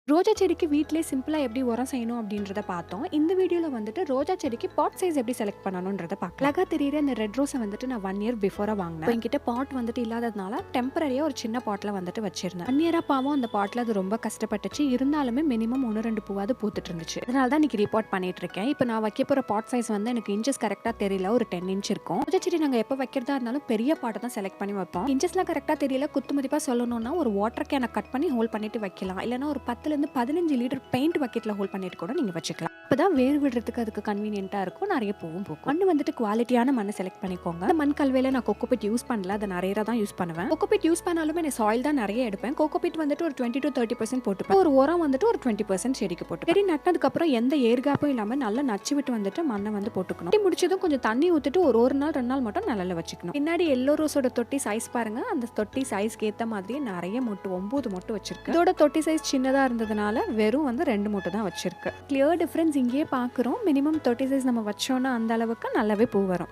ரோஜா செடிக்கு வீட்டிலே சிம்பிளா எப்படி உரம் செய்யணும் அப்படின்றத பார்த்தோம். இந்த வீடியோல வந்துட்டு ரோஜா செடிக்கு பாட் சைஸ் எப்படி செலக்ட் பண்ணணும்ன்றத பார்க்கலாம். அழகா தெரியுற இந்த ரெட் ரோஸை வந்துட்டு நான் 1 இயர் பிஃபோரா வாங்கினேன். என்கிட்ட பாட் வந்துட்டு இல்லாததுனால டெம்பரரியா ஒரு சின்ன பாட்ல வந்துட்டு வச்சிருந்தேன். 1 இயரா பாவம் அந்த பாட்ல அது ரொம்ப கஷ்டப்பட்டுச்சு. இருந்தாலுமே மினிமம் 1-2 பூவாவது பூத்துட்டு இருந்துச்சு. அதனால தான் இன்னைக்கு ரிப்போர்ட் பண்ணிட்டு இருக்கேன். இப்போ நான் வைக்க போற பாட் சைஸ் வந்து எனக்கு இன்ச்சஸ் கரெக்டா தெரியல. ஒரு 10 இன்ச் இருக்கும். ரோஜா செடி நாங்க எப்போ வைக்கிறதா இருந்தாலும் பெரிய பாட்டை தான் செலக்ட் பண்ணி வைப்போம். இன்ச்சஸ்லாம் கரெக்டா தெரியல. குத்து மதிப்பா சொல்லணும்னா ஒரு வாட்டர் கேனை கட் பண்ணி ஹோல்ட் பண்ணிட்டு வைக்கலாம். இல்லைன்னா ஒரு 10 15 லிட்டர் பெயிண்ட் பக்கெட்ல ஹோல்ட் பண்ணிட்டு கூட நீங்க வச்சுக்கலாம். அப்பதான் வேர் விடுறதுக்கு அதுக்கு கன்வீனியன்ட்டா இருக்கும். நிறைய பூவும் பூக்கும். மண்ணு வந்துட்டு குவாலிட்டியான மண்ணை செலக்ட் பண்ணிக்கோங்க. இந்த மண் கல்வையில நான் கோகோபிட் யூஸ் பண்ணல. அதை நிறைய தான் யூஸ் பண்ணுவேன். கோகோபிட் யூஸ் பண்ணாலுமே நான் சாயில் தான் நிறைய எடுப்பேன். கோகோபிட் வந்துட்டு ஒரு 20 to 30% போட்டுப்பேன். ஒரு உரம் வந்துட்டு ஒரு 20% செடிக்கு போட்டு செடி நட்டதுக்கு அப்புறம் எந்த ஏர் கேப்பும் இல்லாம நல்லா நச்சு விட்டு வந்துட்டு மண்ணை வந்து போட்டுக்கணும். முடிச்சதும் கொஞ்சம் தண்ணி ஊத்திட்டு ஒரு நாள் 2 நாள் மட்டும் நல்லா வச்சுக்கணும். பின்னாடி எல்லோ ரோஸோட தொட்டி சைஸ் பாருங்க. அந்த தொட்டி சைஸ்க்கு ஏத்த மாதிரி நிறைய மொட்டு 9 மொட்டு வச்சிருக்கு. இதோட தொட்டி சைஸ் சின்னதா இருந்ததுனால வெறும் வந்து 2 மொட்டு தான் வச்சிருக்கு. கிளியர் டிஃபரன்ஸ் இங்கேயே பாக்குறோம். மினிமம் 30 சைஸ் நம்ம வச்சோம்னா அந்த அளவுக்கு நல்லாவே பூ வரும்.